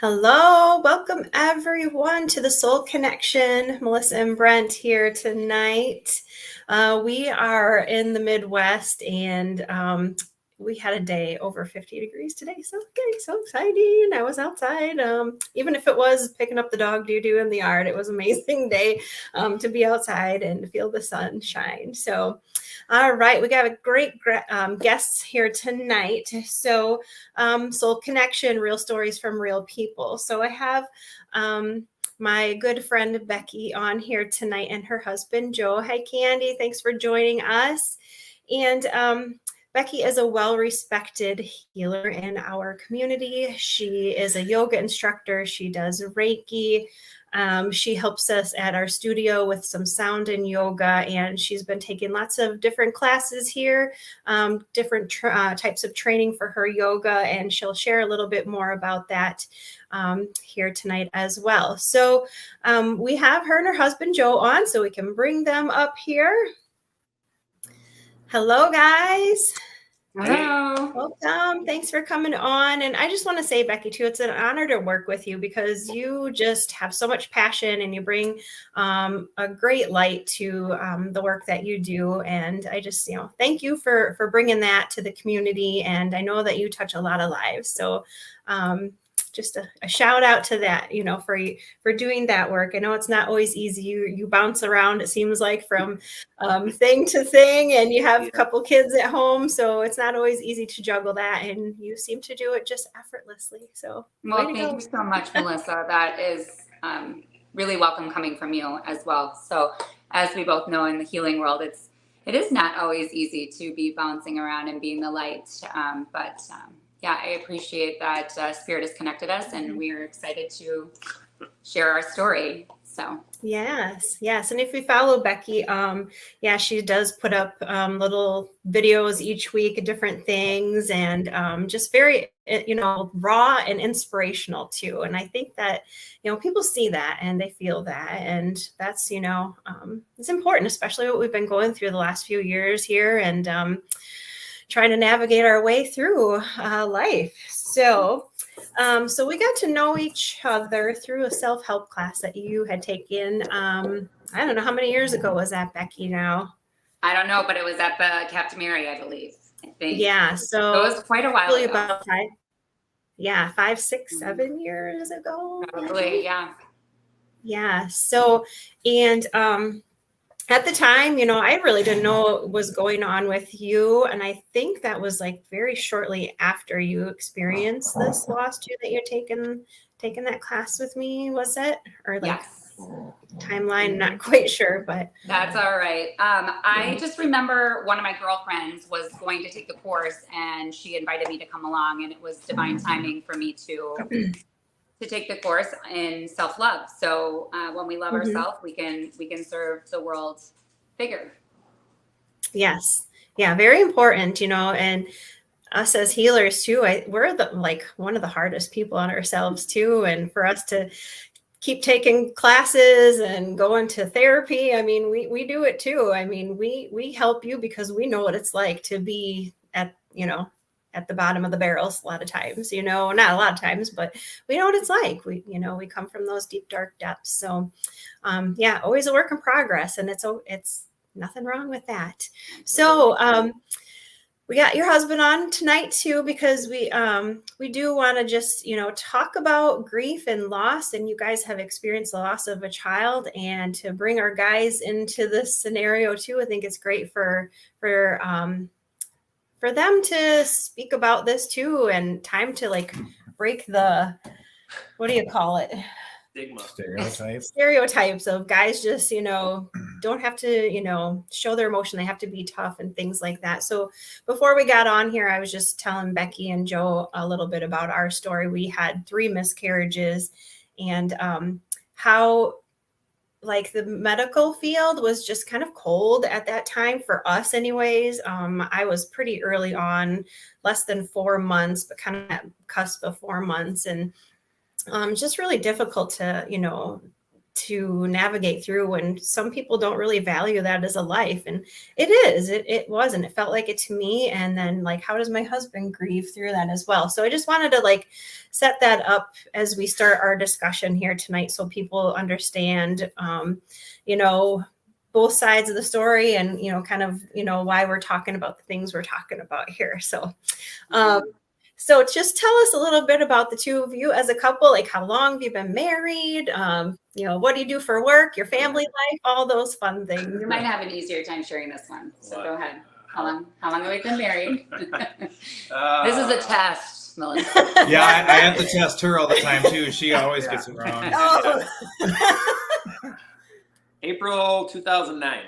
Hello, welcome everyone to the Soul Connection. Melissa and Brent here tonight. We are in the Midwest and we had a day over 50 degrees today. So exciting. I was outside. Even if it was picking up the dog doo-doo in the yard, it was an amazing day to be outside and feel the sun shine. So all right, we got a great guests here tonight. So Soul Connection, real stories from real people. So I have my good friend Becky on here tonight and her husband Joe. Hi Candy, thanks for joining us. And Becky is a well-respected healer in our community. She is a yoga instructor. She does Reiki. She helps us at our studio with some sound and yoga, and she's been taking lots of different classes here, different types of training for her yoga, and she'll share a little bit more about that here tonight as well. So we have her and her husband Joe on, so we can bring them up here. Hello, guys. Hello. Welcome. Thanks for coming on. And I just want to say, Becky, too, it's an honor to work with you because you just have so much passion and you bring a great light to the work that you do. And I just, thank you for bringing that to the community. And I know that you touch a lot of lives. So just a shout out to that, for doing that work. I know it's not always easy. You bounce around, it seems like, from thing to thing, and you have a couple kids at home. So it's not always easy to juggle that. And you seem to do it just effortlessly. So well, thank you so much, Melissa. That is really welcome coming from you as well. So as we both know, in the healing world, it is not always easy to be bouncing around and being the light. But yeah, I appreciate that Spirit has connected us, and we're excited to share our story. So yes. And if you follow Becky, she does put up little videos each week of different things, and just very raw and inspirational too. And I think that people see that and they feel that, and that's it's important, especially what we've been going through the last few years here, and trying to navigate our way through life. So we got to know each other through a self-help class that you had taken. I don't know, how many years ago was that, Becky, now? I don't know, but it was at the Captain Mary, I believe. I think. Yeah, so it was quite a while ago. About 5, 6, 7 years ago. Probably, yeah. Yeah. So, and at the time, I really didn't know what was going on with you. And I think that was like very shortly after you experienced this loss too, that you're taking that class with me, was it? Or like yes. Timeline, not quite sure, but. That's all right. I just remember one of my girlfriends was going to take the course and she invited me to come along, and it was divine timing for me to take the course in self-love. So when we love ourselves, we can serve the world bigger. Yes. Yeah. Very important, and us as healers too, we're one of the hardest people on ourselves too. And for us to keep taking classes and going to therapy, I mean, we do it too. I mean, we help you because we know what it's like to be at the bottom of the barrels a lot of times, not a lot of times, but we know what it's like. We come from those deep, dark depths. So always a work in progress, and it's nothing wrong with that. So we got your husband on tonight too, because we do want to just, talk about grief and loss, and you guys have experienced the loss of a child, and to bring our guys into this scenario too. I think it's great for them to speak about this too, and time to like break the, what do you call it? Stereotypes of guys just, don't have to, show their emotion. They have to be tough and things like that. So before we got on here, I was just telling Becky and Joe a little bit about our story. We had 3 miscarriages, and how like the medical field was just kind of cold at that time for us anyways. I was pretty early on, less than 4 months, but kind of at cusp of 4 months. And just really difficult to, to navigate through, and some people don't really value that as a life, and it was, and it felt like it to me. And then like, how does my husband grieve through that as well? So I just wanted to like set that up as we start our discussion here tonight, so people understand both sides of the story, and kind of why we're talking about the things we're talking about here. So just tell us a little bit about the two of you as a couple. Like, how long have you been married? What do you do for work, your family life, all those fun things. You might have an easier time sharing this one. So go ahead. How long have we been married? This is a test, Melissa. Yeah, I have to test her all the time too. She always gets it wrong. Oh. April 2009.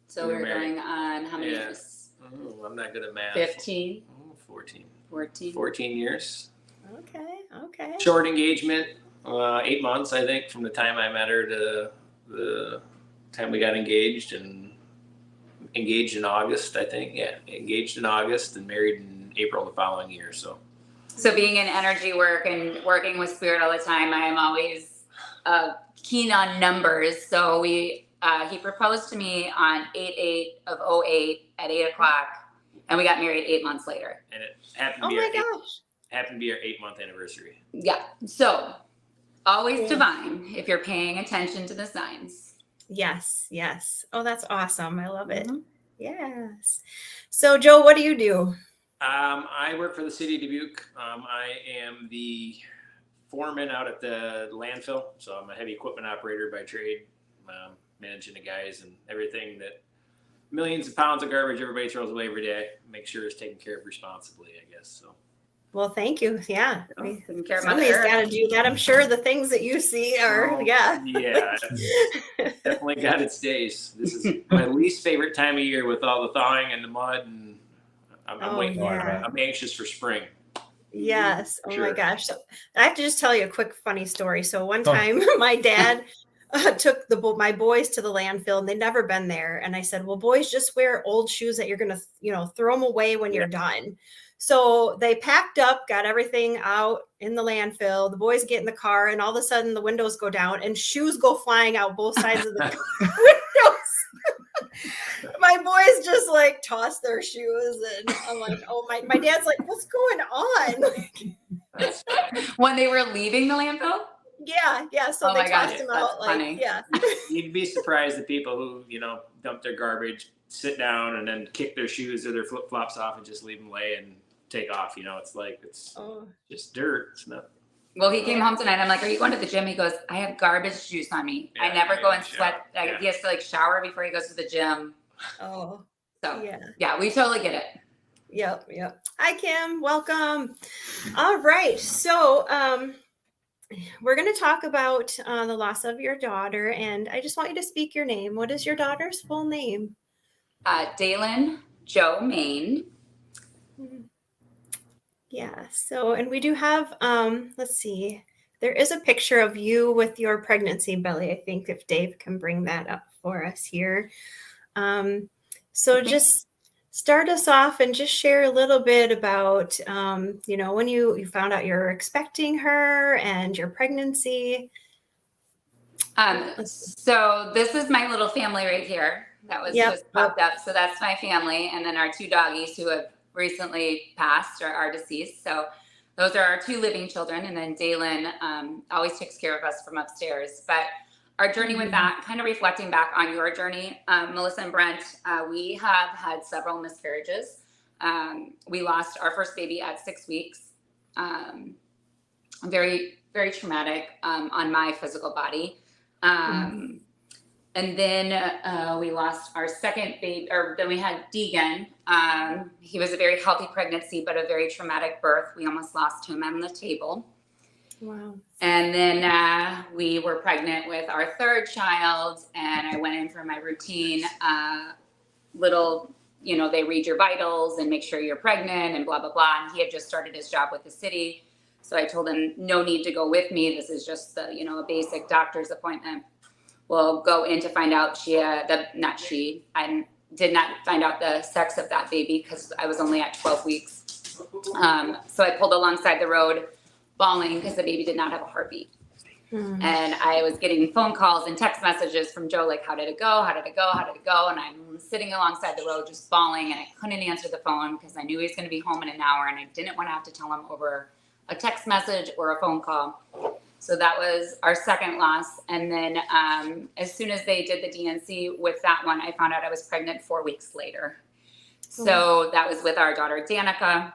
So we're going on how many years? Oh, I'm not good at math. 15. 14 years. Okay. Short engagement, 8 months, I think, from the time I met her to the time we got engaged, and engaged in August, I think. Yeah, engaged in August and married in April the following year. So being in energy work and working with spirit all the time, I am always keen on numbers. So he proposed to me on 8/8 of 2008 at 8 o'clock. And we got married 8 months later. And it happened to be our 8-month anniversary. Yeah. So always divine if you're paying attention to the signs. Yes. Oh, that's awesome. I love it. Mm-hmm. Yes. So Joe, what do you do? I work for the city of Dubuque. I am the foreman out at the landfill. So I'm a heavy equipment operator by trade, managing the guys and everything that millions of pounds of garbage everybody throws away every day. Make sure it's taken care of responsibly, I guess. So. Well, thank you. Yeah. Somebody's got to do that. I'm sure the things that you see are, Yeah, it's definitely got its days. This is my least favorite time of year with all the thawing and the mud, and I'm anxious for spring. Yes. Oh my gosh. So I have to just tell you a quick funny story. So one time my dad took my boys to the landfill, and they'd never been there. And I said, well, boys, just wear old shoes that you're going to, throw them away when you're done. So they packed up, got everything out in the landfill. The boys get in the car, and all of a sudden the windows go down and shoes go flying out both sides of the windows. My boys just like toss their shoes, and I'm like, oh, my dad's like, what's going on? When they were leaving the landfill? Yeah. So they tossed them out. Funny. Yeah. You'd be surprised at people who, dump their garbage, sit down, and then kick their shoes or their flip flops off and just leave them lay and take off. It's like, it's just dirt. It's not. Well, he came home tonight. I'm like, are you going to the gym? He goes, I have garbage juice on me. I never go and sweat. He has to like shower before he goes to the gym. Oh. So yeah, we totally get it. Yep. Hi, Kim. Welcome. All right. So, we're going to talk about the loss of your daughter, and I just want you to speak your name. What is your daughter's full name? Dalen Jo Main. Yeah. So, and we do have, let's see, there is a picture of you with your pregnancy belly. I think if Dave can bring that up for us here. So just start us off and just share a little bit about, when you found out you're expecting her and your pregnancy. So this is my little family right here. That was just popped up. So that's my family. And then our two doggies who have recently passed or are deceased. So those are our two living children. And then Dalen always takes care of us from upstairs. But our journey with that, kind of reflecting back on your journey, Melissa and Brent, we have had several miscarriages. We lost our first baby at 6 weeks. Very, very traumatic on my physical body. And then we lost our second baby, or then we had Deegan. He was a very healthy pregnancy, but a very traumatic birth. We almost lost him on the table. Wow. And then we were pregnant with our third child, and I went in for my routine they read your vitals and make sure you're pregnant and blah, blah, blah. And he had just started his job with the city. So I told him, no need to go with me. This is just a basic doctor's appointment. We'll go in to find out I did not find out the sex of that baby because I was only at 12 weeks. So I pulled alongside the road bawling because the baby did not have a heartbeat. Mm. And I was getting phone calls and text messages from Joe, like, how did it go? How did it go? How did it go? And I'm sitting alongside the road just bawling, and I couldn't answer the phone because I knew he was going to be home in an hour, and I didn't want to have to tell him over a text message or a phone call. So that was our second loss. And then as soon as they did the DNC with that one, I found out I was pregnant 4 weeks later. So that was with our daughter, Danica.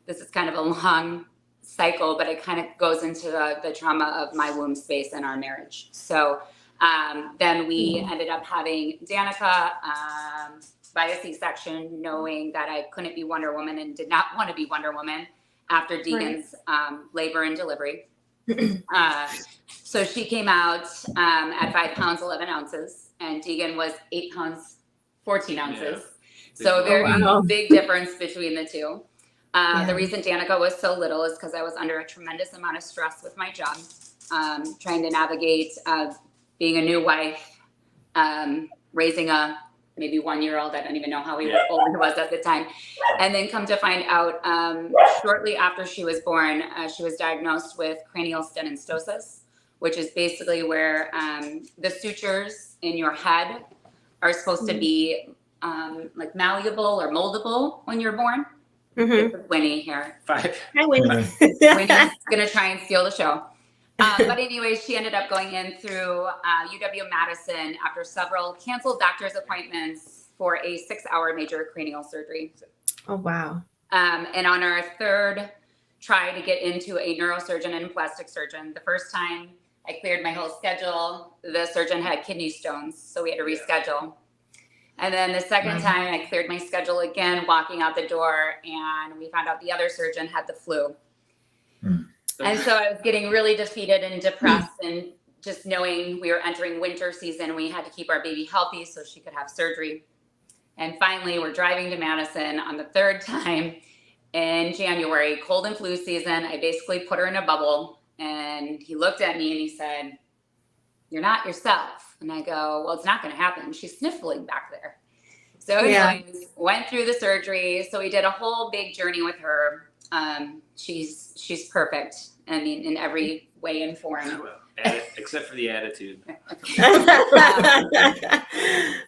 This is kind of a long cycle, but it kind of goes into the trauma of my womb space and our marriage. So then we ended up having Danica by a C-section, knowing that I couldn't be Wonder Woman and did not want to be Wonder Woman after Deegan's labor and delivery. So she came out at 5 pounds, 11 ounces, and Deegan was 8 pounds, 14 ounces. Yeah. So a very big difference between the two. The reason Danica was so little is because I was under a tremendous amount of stress with my job, trying to navigate being a new wife, raising a maybe 1-year-old. I don't even know how old he was at the time. And then come to find out, shortly after she was born, she was diagnosed with cranial stenostosis, which is basically where the sutures in your head are supposed to be like malleable or moldable when you're born. This is Winnie here. 5. Hi, Winnie. Winnie's gonna try and steal the show. But anyway, she ended up going in through UW-Madison after several canceled doctor's appointments for a 6-hour major cranial surgery. Oh, wow. And on our third try to get into a neurosurgeon and plastic surgeon, the first time I cleared my whole schedule, the surgeon had kidney stones, so we had to reschedule. And then the second time I cleared my schedule again, walking out the door, and we found out the other surgeon had the flu. And so I was getting really defeated and depressed, and just knowing we were entering winter season, we had to keep our baby healthy so she could have surgery. And finally, we're driving to Madison on the third time in January, cold and flu season. I basically put her in a bubble, and he looked at me and he said, "You're not yourself." And I go, "Well, it's not going to happen. She's sniffling back there." So anyways, went through the surgery. So we did a whole big journey with her. She's perfect. I mean, in every way and form. Except for the attitude.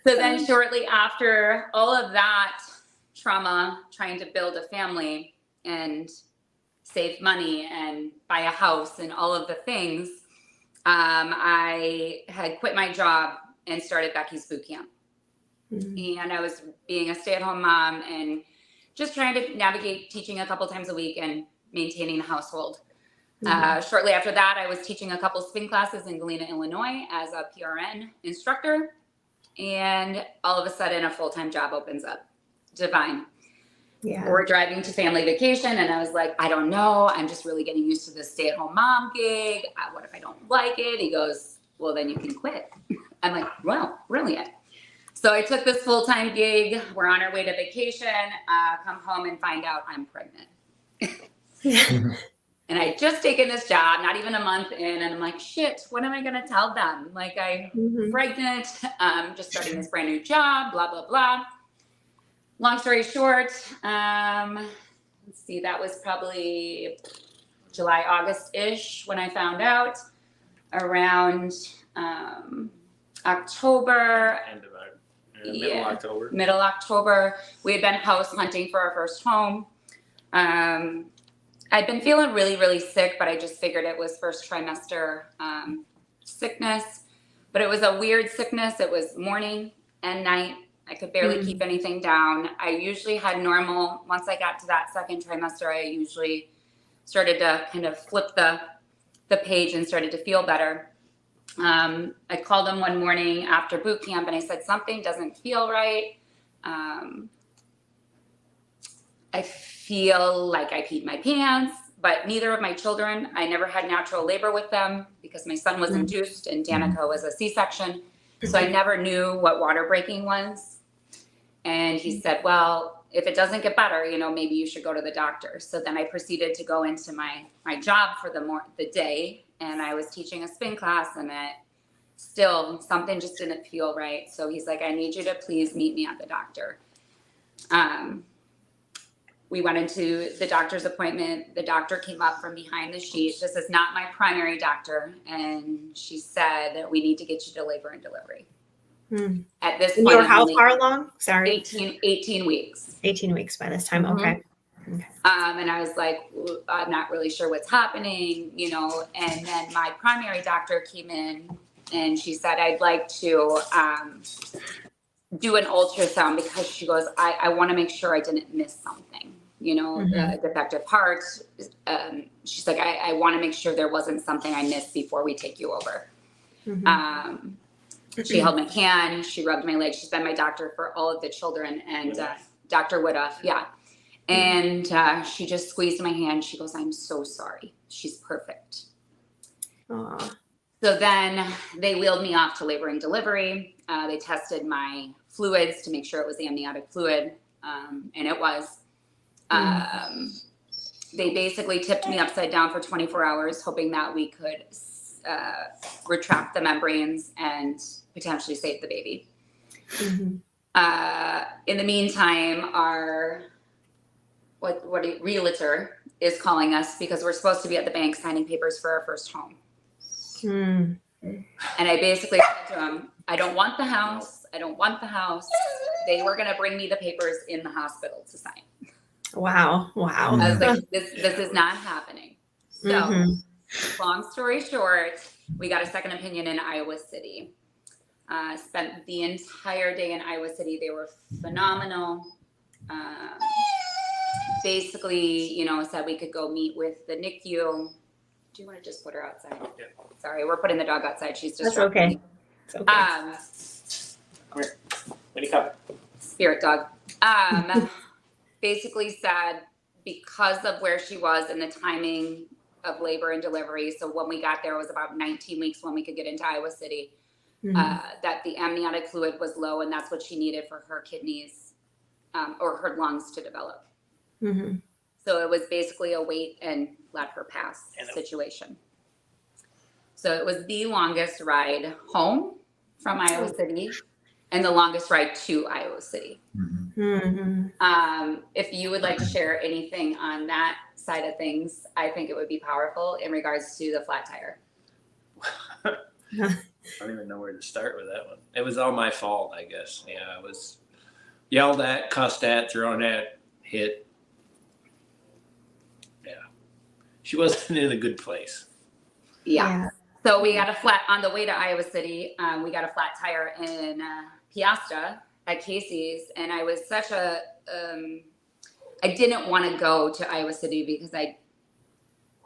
So then shortly after all of that trauma, trying to build a family and save money and buy a house and all of the things, I had quit my job and started Becky's boot camp. And I was being a stay-at-home mom and just trying to navigate teaching a couple times a week and maintaining the household. Shortly after that, I was teaching a couple spin classes in Galena, Illinois as a PRN instructor. And all of a sudden, a full-time job opens up. Divine. We're driving to family vacation, and I was like, I don't know. I'm just really getting used to this stay-at-home mom gig. What if I don't like it? He goes, well, then you can quit. I'm like, well, brilliant. So I took this full-time gig. We're on our way to vacation, come home and find out I'm pregnant. And I had just taken this job, not even a month in, and I'm like, shit, what am I going to tell them? Like, I'm pregnant, just starting this brand new job, blah, blah, blah. Long story short, let's see, that was probably July, August-ish when I found out. Around October. Middle October. Middle October. We had been house hunting for our first home. I'd been feeling really, really sick, but I just figured it was first trimester sickness. But it was a weird sickness. It was morning and night. I could barely keep anything down. I usually had normal. Once I got to that second trimester, I usually started to kind of flip the page and started to feel better. I called him one morning after boot camp and I said, something doesn't feel right. I feel like I peed my pants, but neither of my children, I never had natural labor with them because my son was induced and Danica was a C-section. So I never knew what water breaking was. And he said, well, if it doesn't get better, maybe you should go to the doctor. So then I proceeded to go into my job for the day. And I was teaching a spin class and still something just didn't feel right. So he's like, I need you to please meet me at the doctor. we went into the doctor's appointment. The doctor came up from behind the sheet. This is not my primary doctor. And she said, we need to get you to labor and delivery. At this point, you were how far along? Sorry. 18 weeks. 18 weeks by this time. Okay. And I was like, I'm not really sure what's happening, and then my primary doctor came in and she said, I'd like to do an ultrasound because she goes, I want to make sure I didn't miss something, defective heart. She's like, I want to make sure there wasn't something I missed before we take you over. She held my hand, she rubbed my leg. She's been my doctor for all of the children, and Dr. Woodruff, and she just squeezed my hand. She goes, I'm so sorry. She's perfect. Aww. So then they wheeled me off to labor and delivery. They tested my fluids to make sure it was amniotic fluid, and it was. They basically tipped me upside down for 24 hours, hoping that we could retract the membranes and potentially save the baby. In the meantime, our realtor is calling us because we're supposed to be at the bank signing papers for our first home. And I basically said to him, I don't want the house. I don't want the house. They were going to bring me the papers in the hospital to sign. Wow. I was like, this is not happening. So long story short, we got a second opinion in Iowa City. Spent the entire day in Iowa City. They were phenomenal. Basically, said we could go meet with the NICU. Do you want to just put her outside? Yeah. Sorry, we're putting the dog outside. She's just That's okay. It's okay. Come here. When you come. Spirit dog. Basically said because of where she was and the timing of labor and delivery. So when we got there, it was about 19 weeks when we could get into Iowa City. That the amniotic fluid was low, and that's what she needed for her kidneys or her lungs to develop. So it was basically a wait and let her pass situation. So it was the longest ride home from Iowa City and the longest ride to Iowa City. If you would like to share anything on that side of things, I think it would be powerful in regards to the flat tire. I don't even know where to start with that one. It was all my fault, I guess. Yeah, I was yelled at, cussed at, thrown at, hit. Yeah. She wasn't in a good place. Yeah. So we got a flat on the way to Iowa City. We got a flat tire in Piasta at Casey's. And I was such a, I didn't want to go to Iowa City because I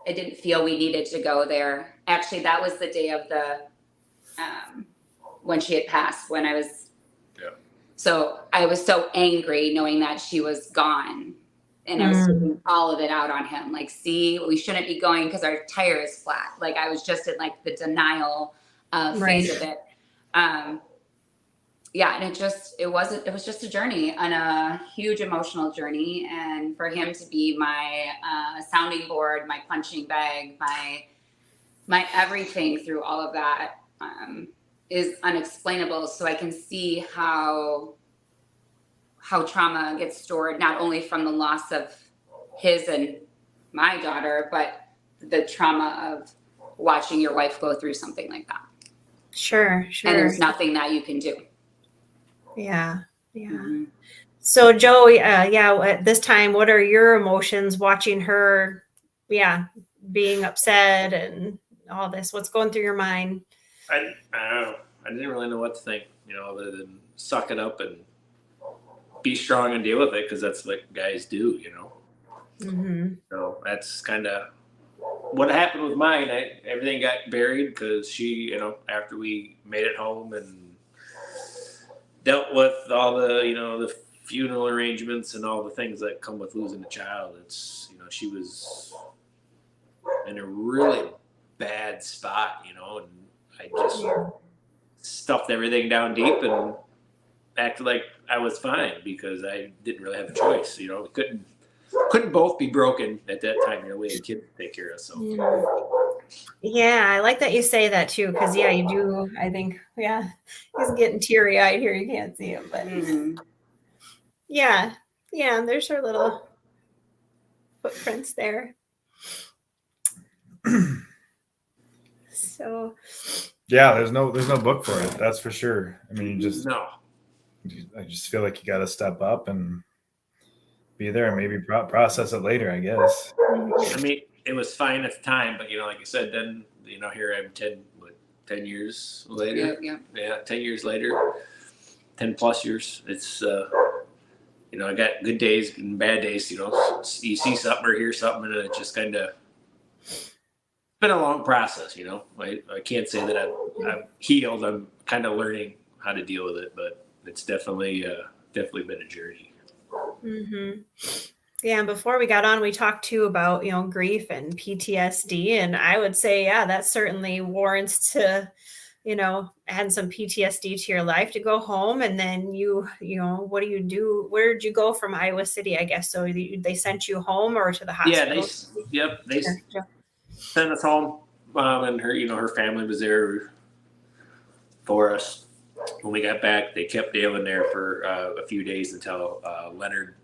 didn't feel we needed to go there. Actually, that was the day of the, when she had passed, when I was, so I was so angry knowing that she was gone, and I was taking all of it out on him. Like, see, we shouldn't be going because our tire is flat. Like, I was just in like the denial phase of it. And it was just a journey, and a huge emotional journey. And for him to be my sounding board, my punching bag, my everything through all of that, is unexplainable. So I can see how trauma gets stored, not only from the loss of his and my daughter, but the trauma of watching your wife go through something like that. Sure. And there's nothing that you can do. Yeah. So Joe, at this time, what are your emotions watching her, being upset and all this? What's going through your mind? I don't know. I didn't really know what to think, other than suck it up and be strong and deal with it, because that's what guys do, So that's kind of what happened with mine. Everything got buried because she, after we made it home and dealt with all the, the funeral arrangements and all the things that come with losing a child, it's, she was in a really bad spot, and I just stuffed everything down deep and acted like I was fine because I didn't really have a choice. We couldn't both be broken at that time. We had kids to take care of. So yeah, I like that you say that too, because you do. I think he's getting teary eyed here. You can't see him, but there's her little footprints there. So Yeah, there's no book for it. That's for sure. I mean, I just feel like you got to step up and be there and maybe process it later, I guess. I mean, it was fine at the time, but like I said, then here I'm 10 years later. Yeah, 10 years later, 10 plus years. It's I got good days and bad days. You see something or hear something, and it just kind of been a long process. I can't say that I've healed. I'm kind of learning how to deal with it, but it's definitely been a journey. Mm-hmm. Yeah, and before we got on, we talked too about, grief and PTSD. And I would say, yeah, that certainly warrants to, add some PTSD to your life to go home. And then what do you do? Where did you go from Iowa City, I guess? So they sent you home or to the hospital? Yeah, they sent us home. And her family was there for us. When we got back, they kept Dalen there for a few days until Leonard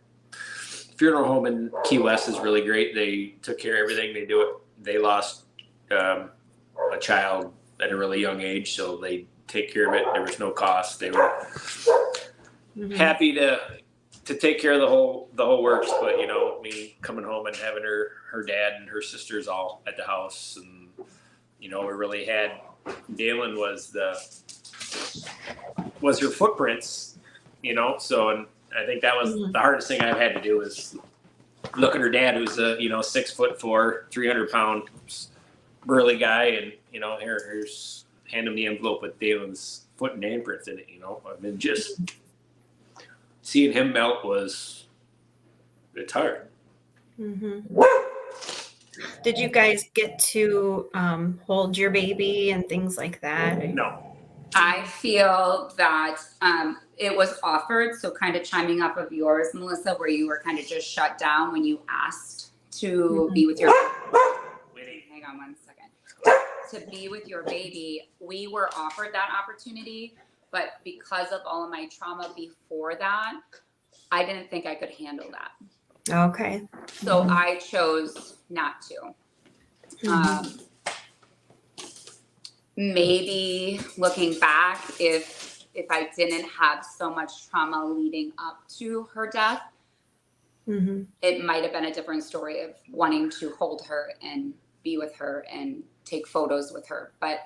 Funeral Home in Key West is really great. They took care of everything. They lost a child at a really young age, so they take care of it. There was no cost. They were happy to take care of the whole works. But me coming home and having her dad and her sisters all at the house, and we really had Dalen was her footprints, so. And I think that was the hardest thing I've had to do is look at her dad, who's a 6'4", 300-pound burly guy, and here's hand him the envelope with Dalen's foot and handprints in it. I've been just seeing him melt it's hard. Mm-hmm. Did you guys get to hold your baby and things like that? No. I feel that it was offered, so kind of chiming off of yours, Melissa, where you were kind of just shut down when you asked to be with your hang on one second. To be with your baby, we were offered that opportunity, but because of all of my trauma before that, I didn't think I could handle that. Okay. So I chose not to. Maybe looking back, if I didn't have so much trauma leading up to her death, it might have been a different story of wanting to hold her and be with her and take photos with her. But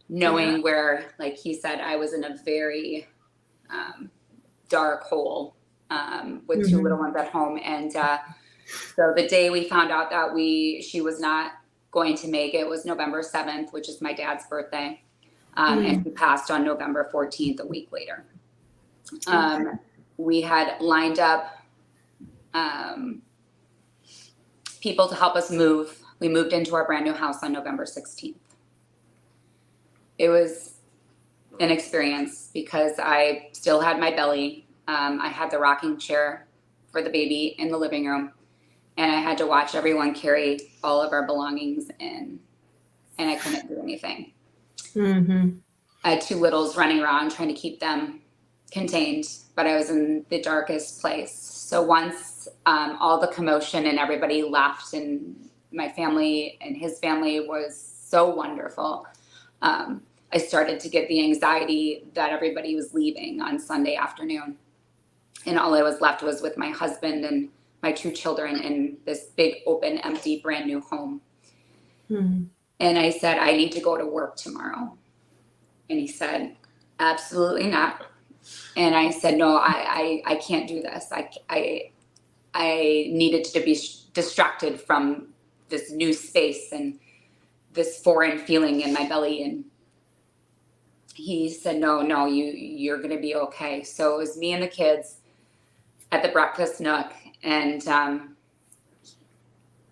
knowing where, like he said, I was in a very dark hole with two little ones at home. And so the day we found out that she was not going to make it was November 7th, which is my dad's birthday. And he passed on November 14th, a week later. We had lined up people to help us move. We moved into our brand new house on November 16th. It was an experience because I still had my belly. I had the rocking chair for the baby in the living room. And I had to watch everyone carry all of our belongings in, and I couldn't do anything. I had two littles running around trying to keep them contained, but I was in the darkest place. So once all the commotion and everybody left, and my family and his family was so wonderful, I started to get the anxiety that everybody was leaving on Sunday afternoon. And all I was left was with my husband and my two children in this big, open, empty, brand new home. And I said, I need to go to work tomorrow. And he said, absolutely not. And I said, no, I can't do this. I needed to be distracted from this new space and this foreign feeling in my belly. And he said, no, you're going to be okay. So it was me and the kids at the breakfast nook. And I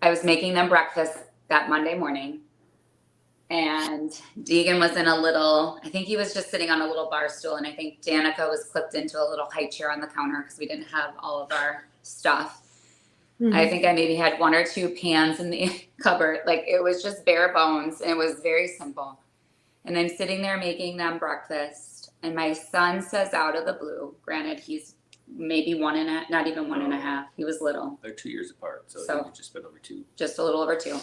was making them breakfast that Monday morning. And Deegan was in I think he was just sitting on a little bar stool. And I think Danica was clipped into a little high chair on the counter because we didn't have all of our stuff. I think I maybe had one or two pans in the cupboard. Like, it was just bare bones, and it was very simple. And I'm sitting there making them breakfast. And my son says out of the blue, granted, he's maybe not even 1.5. He was little. They're 2 years apart, so they've just been over 2. Just a little over 2.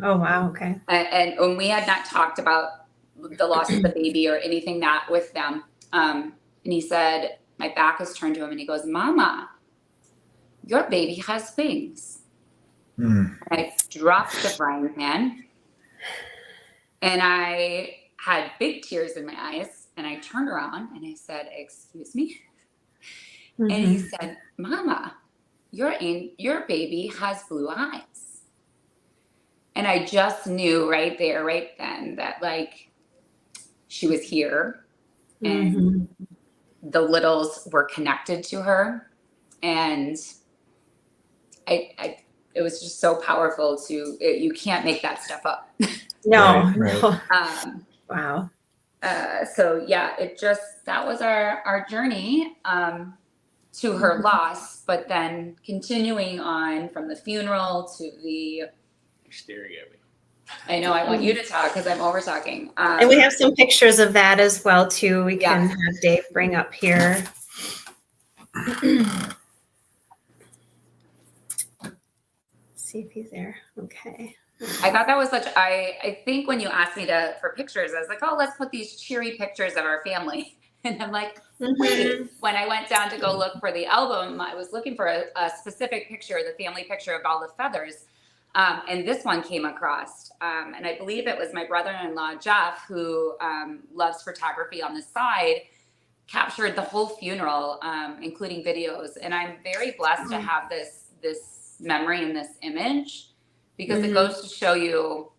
Oh, wow. Okay. And we had not talked about the loss of the baby or anything that with them. And he said, my back is turned to him, and he goes, Mama, your baby has wings. And I dropped the frying pan, and I had big tears in my eyes, and I turned around and I said, excuse me? And he said, Mama, your baby has blue eyes. And I just knew right there, right then, that like she was here, and the littles were connected to her. And it was just so powerful you can't make that stuff up. No. Right. No. Wow. So yeah, that was our journey to her loss, but then continuing on from the funeral to the. You're staring at me. I know, I want you to talk because I'm over talking. And we have some pictures of that as well too. We can have Dave bring up here. See if he's there. Okay. I thought that was I think when you asked me for pictures, I was like, oh, let's put these cheery pictures of our family. And I'm like, wait, when I went down to go look for the album, I was looking for a specific picture, the family picture of all the feathers. And this one came across. And I believe it was my brother-in-law, Jeff, who loves photography on the side, captured the whole funeral, including videos. And I'm very blessed to have this memory and this image, because it goes to show you,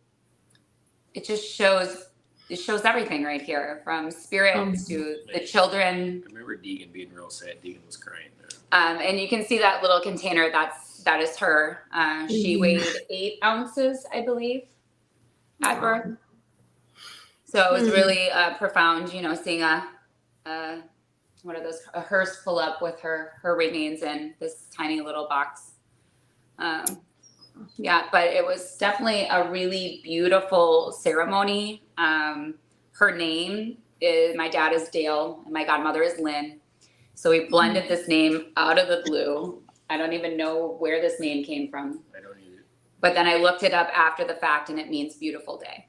it shows everything right here, from spirits to the children. I remember Deegan being real sad. Deegan was crying. And you can see that little container, that is her. She weighed 8 ounces, I believe, at birth. So it was really profound, seeing what are those, a hearse pull up with her remains in this tiny little box. But it was definitely a really beautiful ceremony. Her name is, my dad is Dale and my godmother is Lynn. So we blended this name out of the blue. I don't even know where this name came from. I don't either. But then I looked it up after the fact, and it means beautiful day.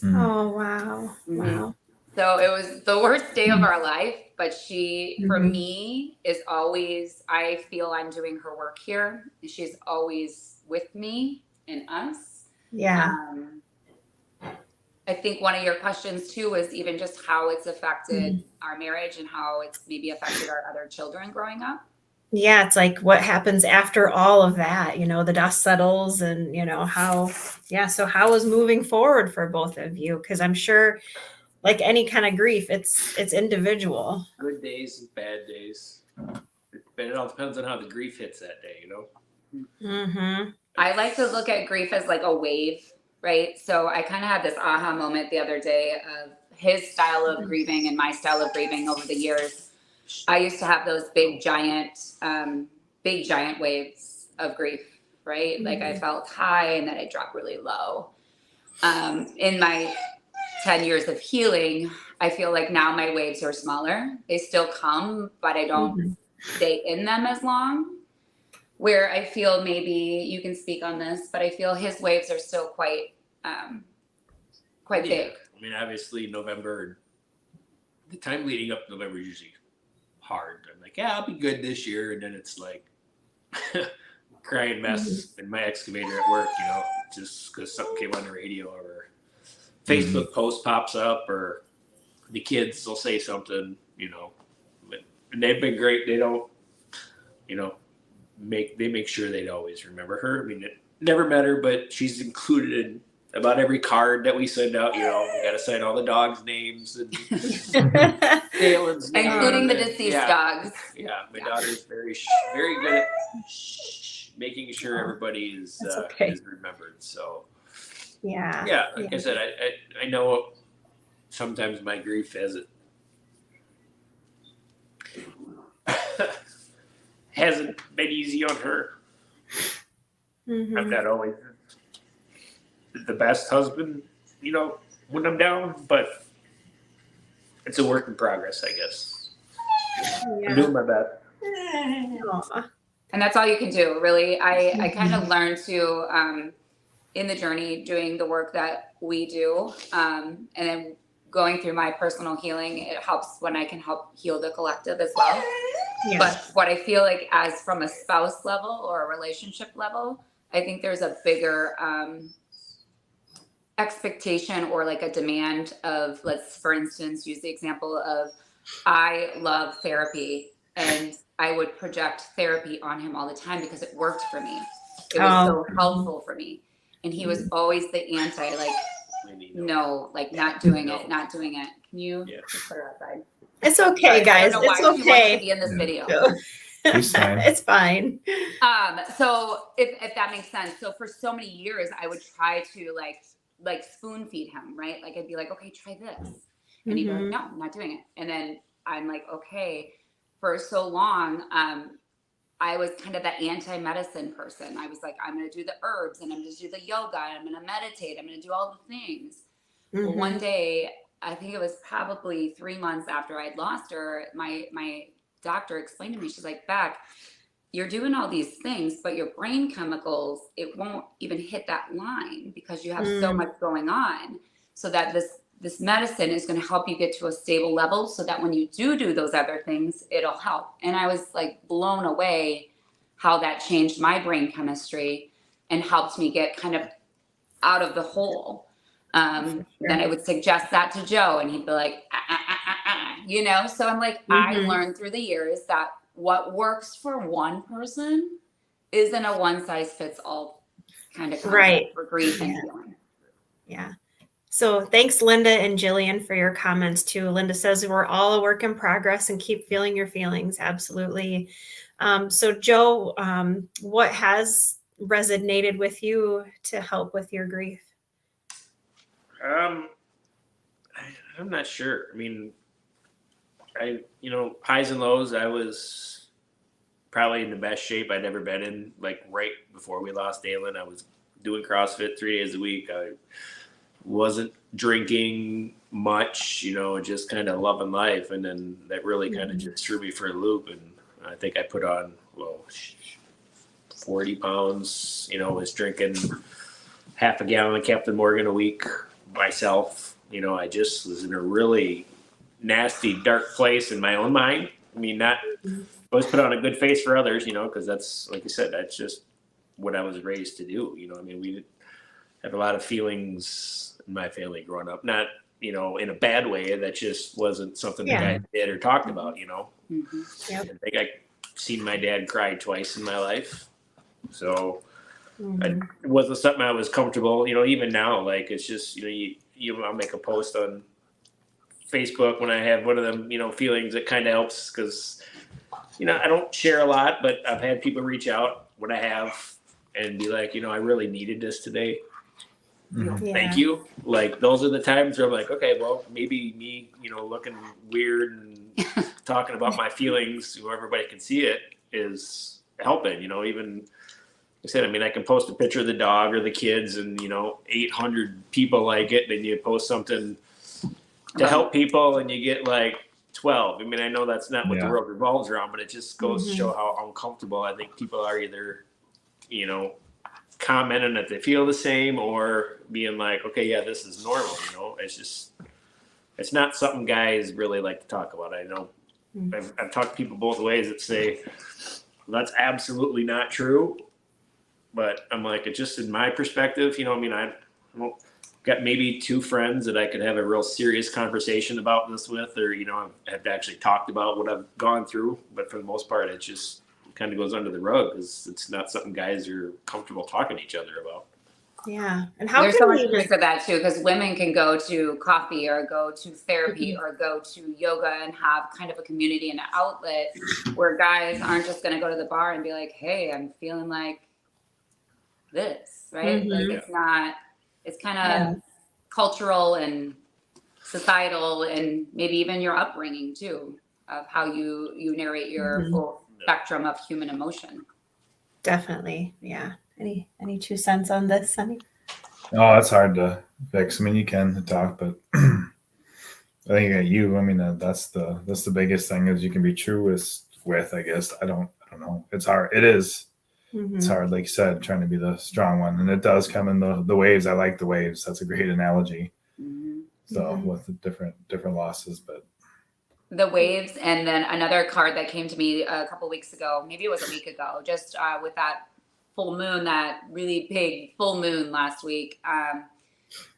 Oh, wow. Wow. So it was the worst day of our life, but she, for me, is always, I feel I'm doing her work here. She's always with me and us. Yeah. I think one of your questions too was even just how it's affected our marriage and how it's maybe affected our other children growing up. Yeah, it's like what happens after all of that, the dust settles, and how is moving forward for both of you? Because I'm sure, like any kind of grief, it's individual. Good days and bad days. It all depends on how the grief hits that day, I like to look at grief as like a wave, right? So I kind of had this aha moment the other day of his style of grieving and my style of grieving over the years. I used to have those big giant waves of grief, right? Like I felt high and then I dropped really low. In my 10 years of healing, I feel like now my waves are smaller. They still come, but I don't stay in them as long. Where I feel, maybe you can speak on this, but I feel his waves are still quite big. I mean, obviously November, the time leading up to November is usually hard. I'm like, yeah, I'll be good this year. And then it's like crying mess in my excavator at work, just because something came on the radio or Facebook post pops up or the kids will say something, and they've been great. They don't, they make sure they'd always remember her. I mean, it never met her, but she's included in about every card that we send out. We got to sign all the dogs' names and Dalen's name, including the deceased dogs. Yeah, my daughter's very good at making sure everybody is remembered. So like I said, I know sometimes my grief hasn't been easy on her. I'm not always the best husband, when I'm down, but it's a work in progress, I guess. I'm doing my best. Aw. And that's all you can do, really. I kind of learned to, in the journey, doing the work that we do, and then going through my personal healing, it helps when I can help heal the collective as well. Yeah. But what I feel like, as from a spouse level or a relationship level, I think there's a bigger expectation or like a demand of, let's, for instance, use the example of, I love therapy and I would project therapy on him all the time because it worked for me. It was so helpful for me. And he was always the anti, like, no, like not doing it. Can you just put her outside? It's okay, guys. I don't know It's why she wants to okay. be in this video. He's fine. It's fine. So if that makes sense. So for so many years, I would try to like spoon feed him, right? Like I'd be like, okay, try this. And he'd be like, no, I'm not doing it. And then I'm like, okay, for so long, I was kind of that anti-medicine person. I was like, I'm going to do the herbs and I'm going to do the yoga. And I'm going to meditate. I'm going to do all the things. Well, one day, I think it was probably 3 months after I'd lost her, my doctor explained to me, she's like, Beck, you're doing all these things, but your brain chemicals, it won't even hit that line because you have so much going on. So that this medicine is going to help you get to a stable level so that when you do those other things, it'll help. And I was like blown away how that changed my brain chemistry and helped me get kind of out of the hole. Then I would suggest that to Joe and he'd be like, you know? So I'm like, I learned through the years that what works for one person isn't a one size fits all kind of concept for grief and healing. Yeah. So thanks, Linda and Jillian, for your comments too. Linda says we're all a work in progress and keep feeling your feelings. Absolutely. So Joe, what has resonated with you to help with your grief? I'm not sure. I mean, highs and lows, I was probably in the best shape I'd ever been in. Like right before we lost Dalen, I was doing CrossFit 3 days a week. I wasn't drinking much, just kind of loving life. And then that really kind of just threw me for a loop. And I think I put on, 40 pounds, was drinking half a gallon of Captain Morgan a week myself. I just was in a really nasty, dark place in my own mind. I mean, not always put on a good face for others, because that's, like you said, that's just what I was raised to do. I mean, we have a lot of feelings in my family growing up, not, in a bad way. That just wasn't something that I did or talked about, I think I seen my dad cry twice in my life. So it wasn't something I was comfortable, even now, like, it's just, I'll make a post on Facebook when I have one of them, feelings. It kind of helps because, I don't share a lot, but I've had people reach out when I have and be like, I really needed this today. Thank you. Like, those are the times where I'm like, okay, well, maybe me, looking weird and talking about my feelings, so everybody can see it, is helping, even I said, I mean, I can post a picture of the dog or the kids and, 800 people like it. Then you post something to help people and you get like 12. I mean, I know that's not what the world revolves around, but it just goes to show how uncomfortable I think people are either, commenting that they feel the same or being like, okay, yeah, this is normal. It's just, it's not something guys really like to talk about. I know I've talked to people both ways that say that's absolutely not true. But I'm like, it's just in my perspective, I got maybe 2 friends that I could have a real serious conversation about this with, or, have actually talked about what I've gone through. But for the most part, it just kind of goes under the rug because it's not something guys are comfortable talking to each other about. Yeah. And how there's can so much we truth to that too, because women can go to coffee or go to therapy or go to yoga and have kind of a community and an outlet where guys aren't just going to go to the bar and be like, hey, I'm feeling like this, right? Like it's not, it's kind of cultural and societal and maybe even your upbringing too, of how you narrate your full spectrum of human emotion. Definitely. Yeah. Any 2 cents on this, Sunny? Oh, that's hard to fix. I mean, you can talk, but I think that's the biggest thing is you can be true with with, I guess. I don't know. It's hard. It is. Mm-hmm. It's hard, like you said, trying to be the strong one. And it does come in the waves. I like the waves. That's a great analogy. Mm-hmm. So with the different losses, but the waves. And then another card that came to me a couple weeks ago, maybe it was a week ago, just with that full moon, that really big full moon last week.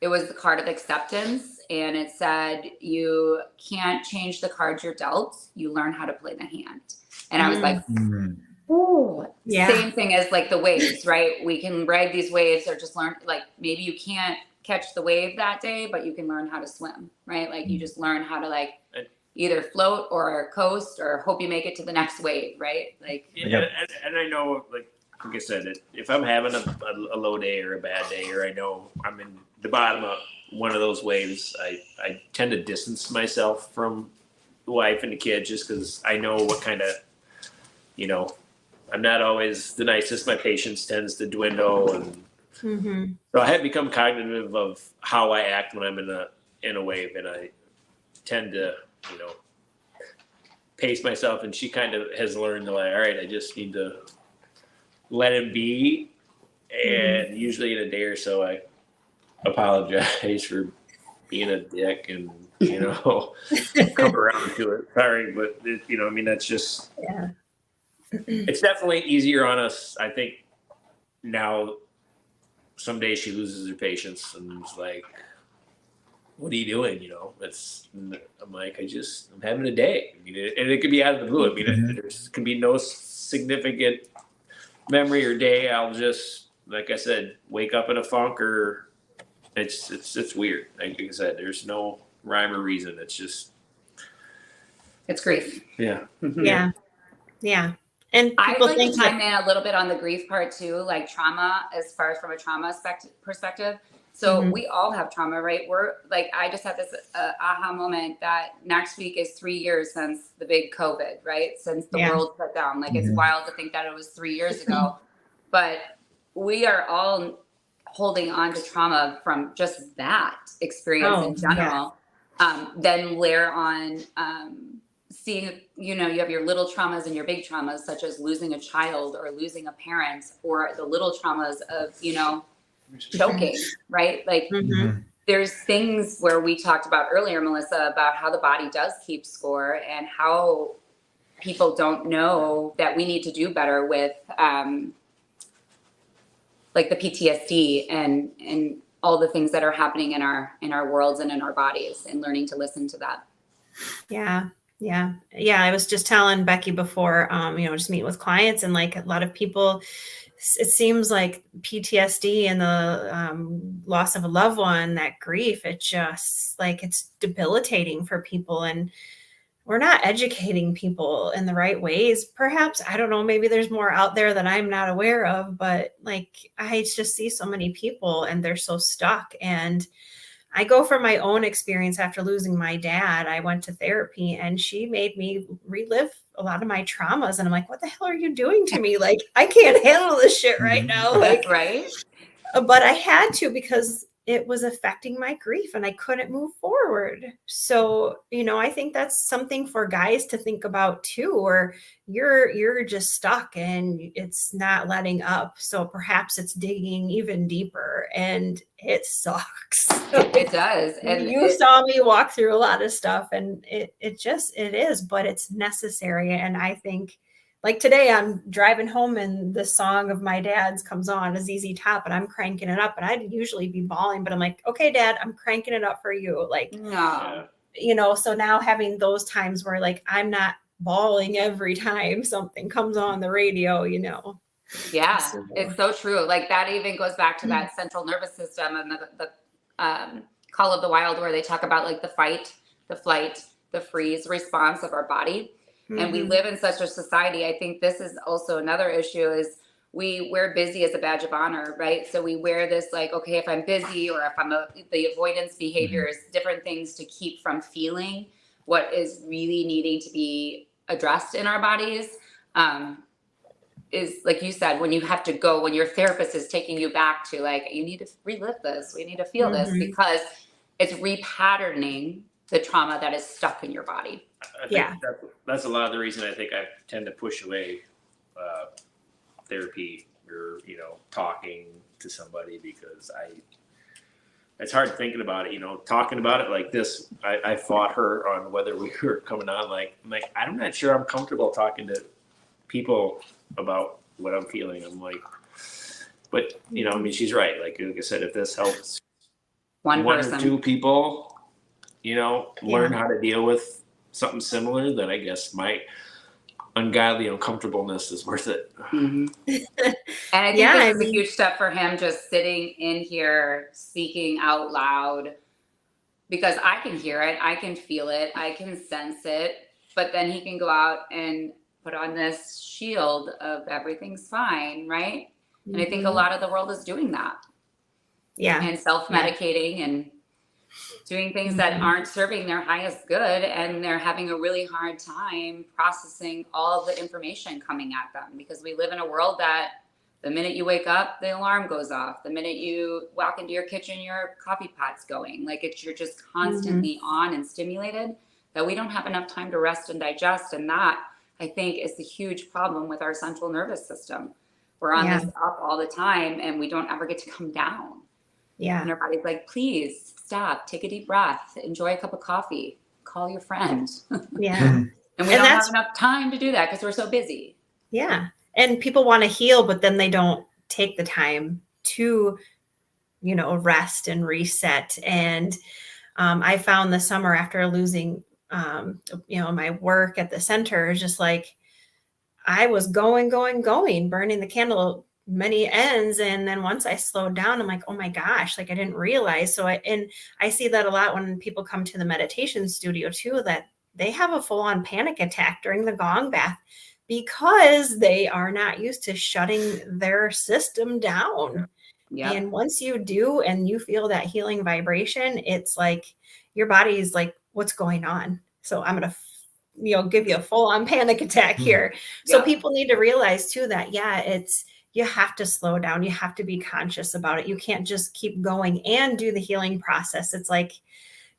It was the card of acceptance, and it said, you can't change the cards you're dealt, you learn how to play the hand. And I was like, ooh, Yeah. Same thing as like the waves, right? We can ride these waves or just learn, like maybe you can't catch the wave that day, but you can learn how to swim, right? Like you just learn how to like either float or coast or hope you make it to the next wave, right? Like, and I know, like I said, if I'm having a low day or a bad day, or I know I'm in the bottom of one of those waves, I tend to distance myself from the wife and the kids, just because I know what kind of, I'm not always the nicest. My patience tends to dwindle, and so I have become cognitive of how I act when I'm in a wave, and I tend to, pace myself. And she kind of has learned to like, all right, I just need to let him be. And usually in a day or so, I apologize for being a dick and, come around to it. Sorry, but that's just, it's definitely easier on us. I think now some days she loses her patience and is like, what are you doing? I'm like, I'm having a day. And it could be out of the blue. There can be no significant memory or day. I'll just, like I said, wake up in a funk, or it's weird. Like I said, there's no rhyme or reason. It's grief. Yeah. Yeah. And I'd like to chime in a little bit on the grief part too, like trauma, as far as from a trauma perspective. So we all have trauma, right? We're like, I just had this aha moment that next week is 3 years since the big COVID, right? Since the world shut down. Like it's wild to think that it was 3 years ago, but we are all holding on to trauma from just that experience in general. Then layer on seeing, you have your little traumas and your big traumas, such as losing a child or losing a parent, or the little traumas of, choking, right? Like there's things where we talked about earlier, Melissa, about how the body does keep score and how people don't know that we need to do better with like the PTSD and all the things that are happening in our worlds and in our bodies, and learning to listen to that. Yeah. I was just telling Becky before, just meet with clients, and like a lot of people, it seems like PTSD and the loss of a loved one, that grief, it just like, it's debilitating for people, and we're not educating people in the right ways. Perhaps, I don't know, maybe there's more out there that I'm not aware of, but like, I just see so many people and they're so stuck. And I go from my own experience after losing my dad. I went to therapy and she made me relive a lot of my traumas. And I'm like, what the hell are you doing to me? Like, I can't handle this shit right now. Like, right. But I had to, because it was affecting my grief and I couldn't move forward. So, I think that's something for guys to think about too, or you're just stuck and it's not letting up. So perhaps it's digging even deeper, and it sucks. It does. And you saw me walk through a lot of stuff, and it is, but it's necessary. And I think, like today, I'm driving home and the song of my dad's comes on, a ZZ Top, and I'm cranking it up, and I'd usually be bawling, but I'm like, okay, Dad, I'm cranking it up for you. Like, no. So now having those times where like, I'm not bawling every time something comes on the radio, Yeah, it's so true. Like that even goes back to that central nervous system and the Call of the Wild, where they talk about like the fight, the flight, the freeze response of our body. And we live in such a society. I think this is also another issue, is we wear busy as a badge of honor, right? So we wear this like, okay, if I'm busy, or if the avoidance behaviors, different things to keep from feeling what is really needing to be addressed in our bodies. Is like you said, when you have to go, when your therapist is taking you back to like, you need to relive this, we need to feel this, because it's repatterning the trauma that is stuck in your body. I think that's a lot of the reason I think I tend to push away therapy or, talking to somebody, because it's hard thinking about it, talking about it like this. I fought her on whether we were coming on. I'm like, I'm not sure I'm comfortable talking to people about what I'm feeling. I'm like, but she's right. Like I said, if this helps one or two people, learn how to deal with something similar, then I guess my ungodly uncomfortableness is worth it. Mm-hmm. And I think this is a huge step for him, just sitting in here, speaking out loud, because I can hear it, I can feel it, I can sense it, but then he can go out and put on this shield of everything's fine, right? Mm-hmm. And I think a lot of the world is doing that. Yeah. And self-medicating and doing things that aren't serving their highest good, and they're having a really hard time processing all of the information coming at them, because we live in a world that the minute you wake up, the alarm goes off. The minute you walk into your kitchen, your coffee pot's going. You're just constantly on and stimulated, that we don't have enough time to rest and digest. And that, I think, is the huge problem with our central nervous system. We're on this up all the time, and we don't ever get to come down. Yeah. And our body's like, please stop, take a deep breath, enjoy a cup of coffee, call your friend. Yeah. And we don't have enough time to do that because we're so busy. Yeah. And people want to heal, but then they don't take the time to, rest and reset. And I found this summer, after losing, my work at the center, is just like, I was going, burning the candle many ends. And then once I slowed down, I'm like, oh my gosh, I didn't realize. So I see that a lot when people come to the meditation studio too, that they have a full-on panic attack during the gong bath, because they are not used to shutting their system down. Yep. And once you do, and you feel that healing vibration, it's like your body's like, what's going on? So I'm going to give you a full-on panic attack here. So people need to realize too that, you have to slow down. You have to be conscious about it. You can't just keep going and do the healing process. It's like,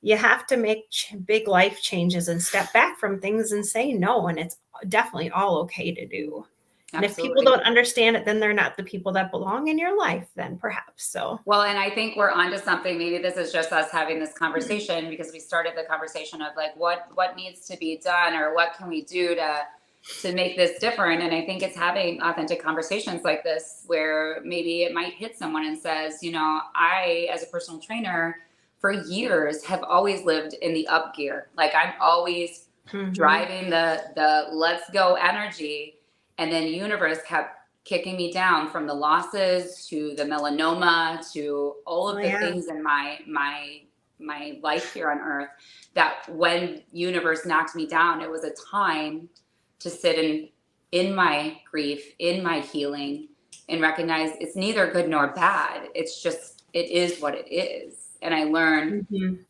you have to make big life changes and step back from things and say no. And it's definitely all okay to do. Absolutely. And if people don't understand it, then they're not the people that belong in your life, then perhaps. So, well, and I think we're onto something. Maybe this is just us having this conversation, because we started the conversation of what needs to be done, or what can we do to make this different. And I think it's having authentic conversations like this, where maybe it might hit someone and says, I, as a personal trainer, for years have always lived in the up gear. I'm always driving the let's go energy. And then universe kept kicking me down, from the losses to the melanoma to all of the things in my life here on earth, that when universe knocked me down, it was a time to sit in my grief, in my healing, and recognize it's neither good nor bad. It's just, it is what it is. And I learned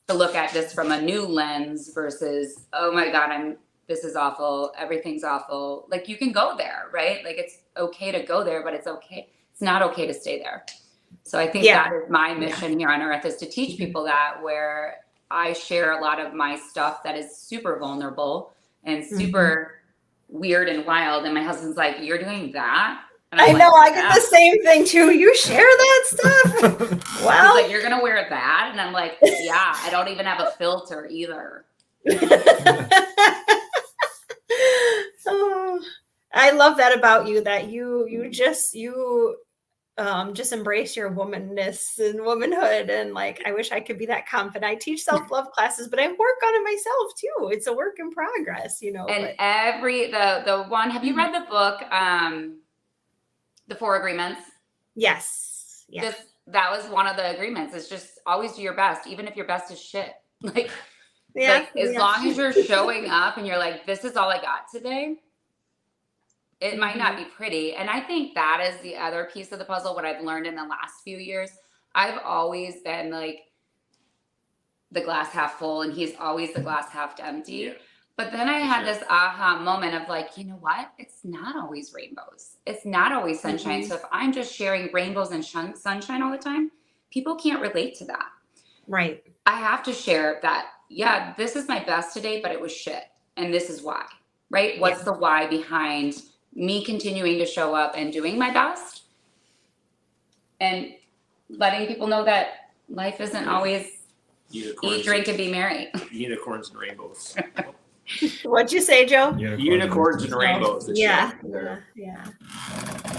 to look at this from a new lens versus, oh my God, this is awful. Everything's awful. You can go there, right? It's okay to go there, but it's not okay to stay there. So I think that is my mission here on earth, is to teach people that, where I share a lot of my stuff that is super vulnerable and super weird and wild. And my husband's like, you're doing that? And I know, I get the same thing too. You share that stuff? Wow. He's like, you're going to wear that? And I'm like, yeah, I don't even have a filter either. Oh, I love that about you, that you just embrace your womanness and womanhood. And I wish I could be that confident. I teach self-love classes, but I work on it myself too. It's a work in progress, And the one, have you read the book, The 4 Agreements? Yes. Yeah. That was one of the agreements. It's just always do your best, even if your best is shit. As long as you're showing up and you're like, this is all I got today, it might not be pretty. And I think that is the other piece of the puzzle, what I've learned in the last few years. I've always been the glass half full, and he's always the glass half empty. Yeah. But then I had this aha moment of you know what? It's not always rainbows. It's not always sunshine. So if I'm just sharing rainbows and sunshine all the time, people can't relate to that. Right. I have to share that yeah, this is my best today, but it was shit. And this is why, right? What's the why behind me continuing to show up and doing my best? And letting people know that life isn't always eat, drink, and be merry. Unicorns and rainbows. What'd you say, Joe? Unicorns and rainbows. Yeah.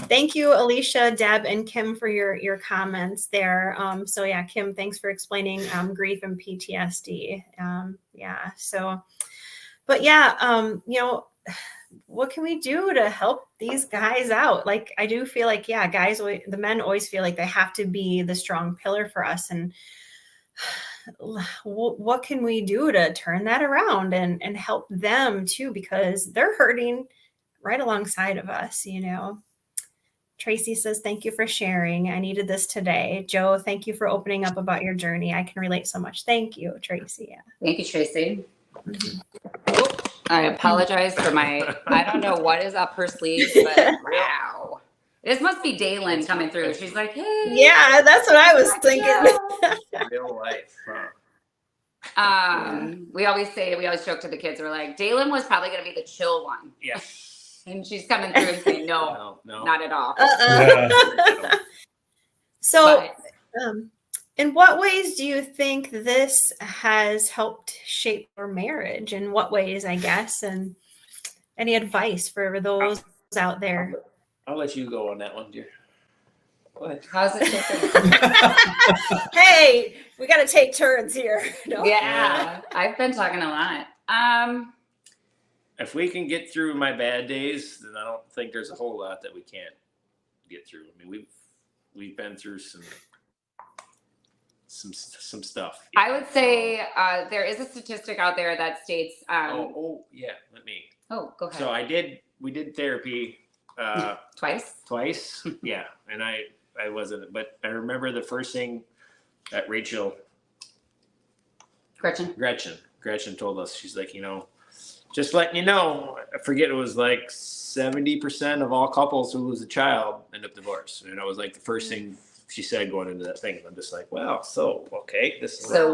Thank you, Alicia, Deb, and Kim for your comments there. So yeah, Kim, thanks for explaining grief and PTSD. But yeah, what can we do to help these guys out? Like, I do feel like, yeah, guys, the men always feel like they have to be the strong pillar for us. And what can we do to turn that around and help them too? Because they're hurting right alongside of us, Tracy says, thank you for sharing. I needed this today. Joe, thank you for opening up about your journey. I can relate so much. Thank you, Tracy. Yeah. Thank you, Tracy. I apologize for I don't know what is up her sleeve, but wow. This must be Daylin coming through. She's like, hey. Yeah, that's what I was thinking. Real life. We always joke to the kids, we're like, Daylin was probably going to be the chill one. Yeah. And she's coming through and saying, no, not at all. So, in what ways do you think this has helped shape your marriage? In what ways, I guess, and any advice for those out there? I'll let you go on that one, dear. What? How's it taking? Hey, we got to take turns here. No? Yeah, I've been talking a lot. If we can get through my bad days, then I don't think there's a whole lot that we can't get through. I mean, we've been through some stuff. I would say there is a statistic out there that states. Go ahead. So we did therapy twice. Yeah, and I wasn't, but I remember the first thing that Gretchen told us. She's like, just letting you know, I forget, it was like 70% of all couples who lose a child end up divorced. And it was like the first thing she said going into that thing. I'm just like, wow, so okay,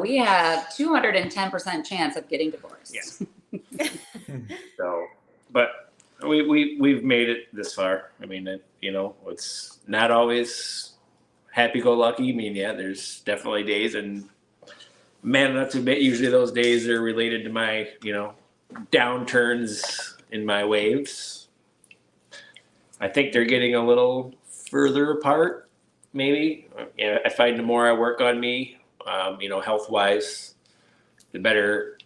we have 210% chance of getting divorced. Yeah. So, but we've made it this far. I mean, it's not always happy-go-lucky. I mean, yeah, there's definitely days, and man enough to admit, usually those days are related to my, downturns in my waves. I think they're getting a little further apart, maybe. I find the more I work on me, health-wise, the better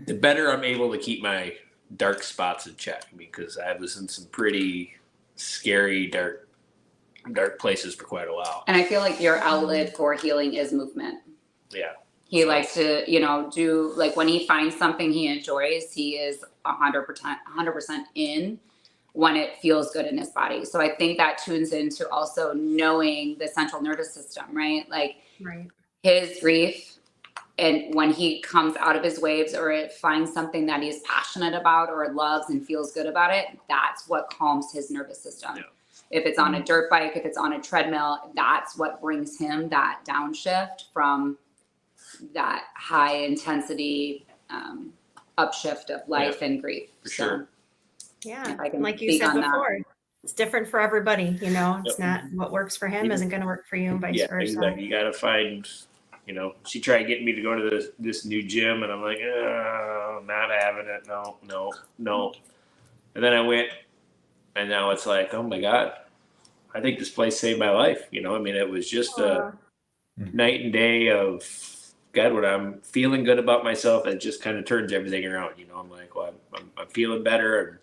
I'm able to keep my dark spots in check, because I was in some pretty scary, dark places for quite a while. And I feel like your outlet for healing is movement. Yeah. He likes to, do, like, when he finds something he enjoys, he is 100% in when it feels good in his body. So I think that tunes into also knowing the central nervous system, right? Like his grief, and when he comes out of his waves or it finds something that he's passionate about or loves and feels good about it, that's what calms his nervous system. Yeah. If it's on a dirt bike, if it's on a treadmill, that's what brings him that downshift from that high intensity upshift of life and grief. For sure. Yeah. Like you said before, it's different for everybody, it's not what works for him isn't going to work for you and vice versa. Exactly. You got to find, she tried getting me to go to this new gym, and I'm like, not having it. No. And then I went, and now it's like, oh my God, I think this place saved my life. It was just a night and day of, God, when I'm feeling good about myself, it just kind of turns everything around. I'm like, well, I'm feeling better. I'm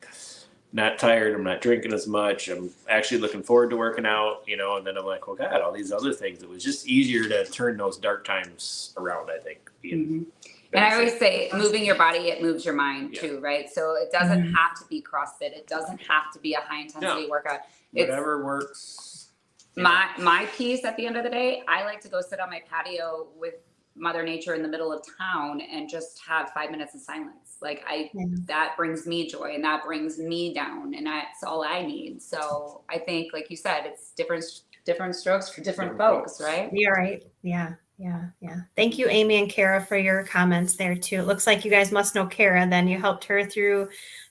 not tired. I'm not drinking as much. I'm actually looking forward to working out, and then I'm like, well, God, all these other things. It was just easier to turn those dark times around, I think. And I always say, moving your body, it moves your mind too, right? So it doesn't have to be CrossFit. It doesn't have to be a high intensity workout. Whatever works. My piece at the end of the day, I like to go sit on my patio with Mother Nature in the middle of town and just have 5 minutes of silence. Like that brings me joy, and that brings me down, and that's all I need. So I think, like you said, it's different strokes for different folks, right? You're right. Yeah. Yeah. Thank you, Amy and Kara, for your comments there too. It looks like you guys must know Kara. Then you helped her through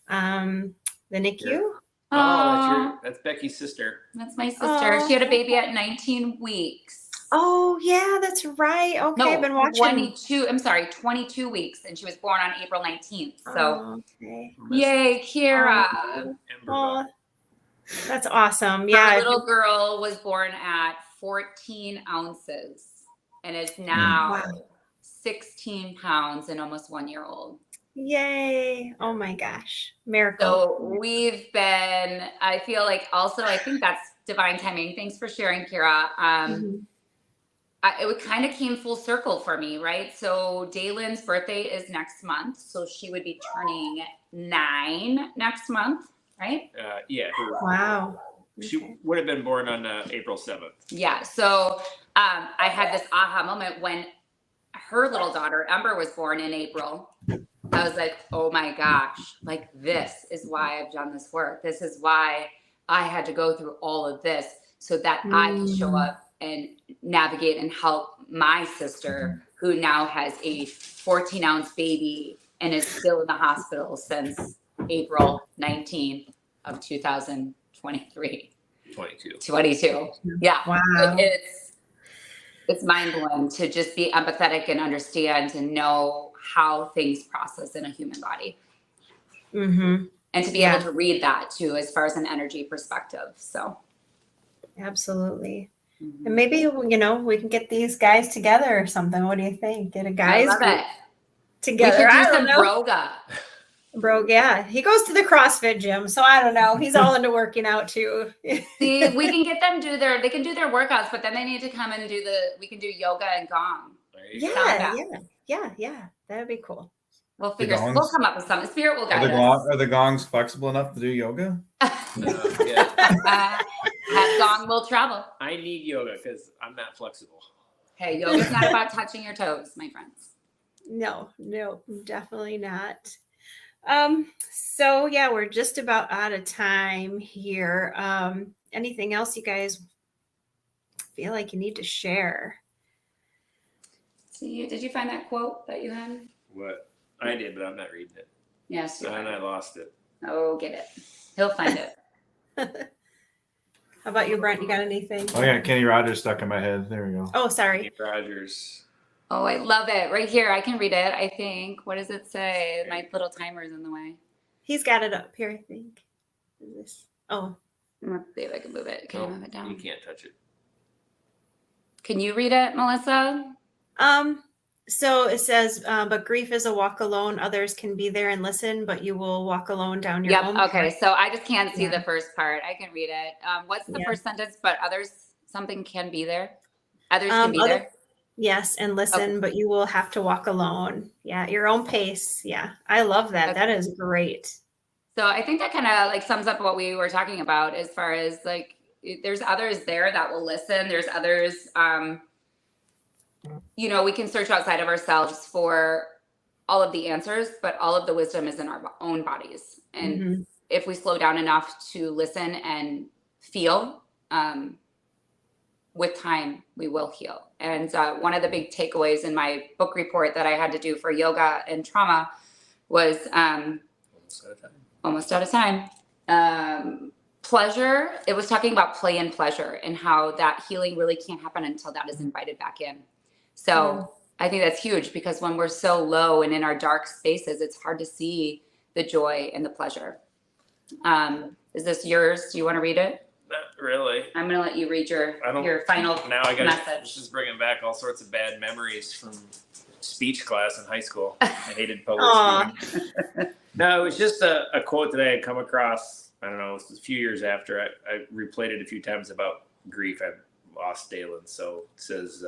the NICU. Oh, that's Becky's sister. That's my sister. She had a baby at 19 weeks. Oh yeah, that's right. Okay, No, I've been watching. 22. I'm sorry, 22 weeks, and she was born on April 19th. So, okay. Yay, Kara! Oh, that's awesome. Our little girl was born at 14 ounces and is now 16 pounds and almost 1 year old. Yay. Oh my gosh. Miracle. So we've been, I feel like also, I think that's divine timing. Thanks for sharing, Kira. It kind of came full circle for me, right? So Daylin's birthday is next month. So she would be turning 9 next month, right? Yeah. Wow. She would have been born on April 7th. Yeah. So I had this aha moment when her little daughter, Ember, was born in April. I was like, oh my gosh, like this is why I've done this work. This is why I had to go through all of this so that I can show up and navigate and help my sister who now has a 14-ounce baby and is still in the hospital since April 19th of 2023. 22. Yeah. Wow. It's mind-blowing to just be empathetic and understand and know how things process in a human body. Mm-hmm. And to be able to read that too, as far as an energy perspective. So. Absolutely. And maybe, we can get these guys together or something. What do you think? Get a guys group together. We could do some broga. Bro, yeah. He goes to the CrossFit gym, so I don't know. He's all into working out too. See, we can get them they can do their workouts, but then they need to come and we can do yoga and gong. Yeah. That'd be cool. We'll come up with something. Spirit will guide us. Are the gongs flexible enough to do yoga? Gong will travel. I need yoga because I'm not flexible. Hey, yoga's not about touching your toes, my friends. No, definitely not. So yeah, we're just about out of time here. Anything else you guys feel like you need to share? See, did you find that quote that you had? What? I did, but I'm not reading it. Yes. And I lost it. Oh, get it. He'll find it. How about you, Brent? You got anything? Oh yeah, Kenny Rogers stuck in my head. There we go. Oh, sorry. Kenny Rogers. Oh, I love it. Right here. I can read it, I think. What does it say? My little timer's in the way. He's got it up here, I think. Oh. Let's see if I can move it. Can you move it down? You can't touch it. Can you read it, Melissa? So it says, but grief is a walk alone. Others can be there and listen, but you will walk alone down your own. Okay. So I just can't see the first part. I can read it. What's the first sentence? But something can be there. Others can be there. Yes, and listen, but you will have to walk alone. Yeah, your own pace. Yeah, I love that. Okay. That is great. So I think that kind of sums up what we were talking about as far as there's others there that will listen. There's others, we can search outside of ourselves for all of the answers, but all of the wisdom is in our own bodies. And if we slow down enough to listen and feel, with time, we will heal. And one of the big takeaways in my book report that I had to do for yoga and trauma was almost out of time. Pleasure. It was talking about play and pleasure and how that healing really can't happen until that is invited back in. So I think that's huge because when we're so low and in our dark spaces, it's hard to see the joy and the pleasure. Is this yours? Do you want to read it? Not really. I'm going to let you read your final message. This is bringing back all sorts of bad memories from speech class in high school. I hated public speaking. No, it was just a quote that I had come across. I don't know, it was a few years after. I replayed it a few times about grief. I lost Dalen. So it says,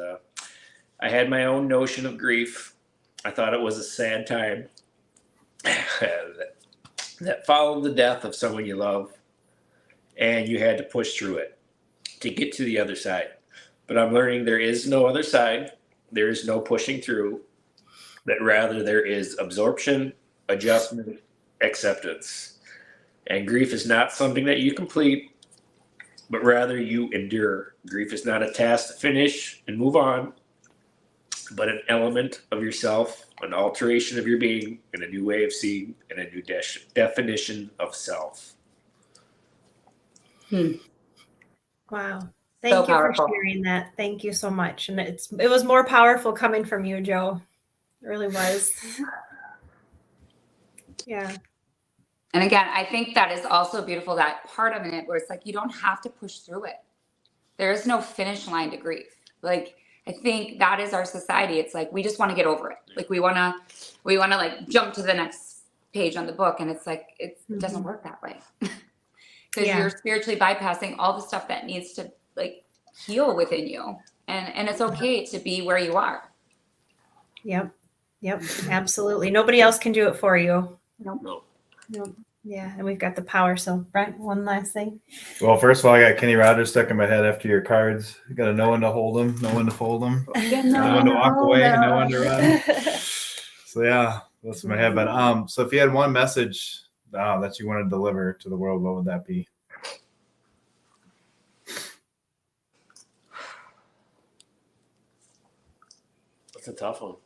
I had my own notion of grief. I thought it was a sad time that followed the death of someone you love. And you had to push through it to get to the other side. But I'm learning there is no other side. There is no pushing through. That rather there is absorption, adjustment, acceptance. And grief is not something that you complete, but rather you endure. Grief is not a task to finish and move on. but an element of yourself, an alteration of your being, and a new way of seeing, and a new definition of self. Wow. Thank you for sharing that. Thank you so much. And it was more powerful coming from you, Joe. It really was. Yeah. And again, I think that is also beautiful, that part of it where it's like, you don't have to push through it. There is no finish line to grief. Like, I think that is our society. It's like, we just want to get over it. Like, we want to like jump to the next page on the book. And it's like, it doesn't work that way. Because you're spiritually bypassing all the stuff that needs to like heal within you. And it's okay to be where you are. Yep. Absolutely. Nobody else can do it for you. No. Yeah. And we've got the power. So Brent, one last thing. Well, first of all, I got Kenny Rogers stuck in my head after your cards. You got to know when to hold them, know when to fold them, know when to walk away, know when to run. So yeah, that's in my head. But so if you had one message that you want to deliver to the world, what would that be? That's a tough one.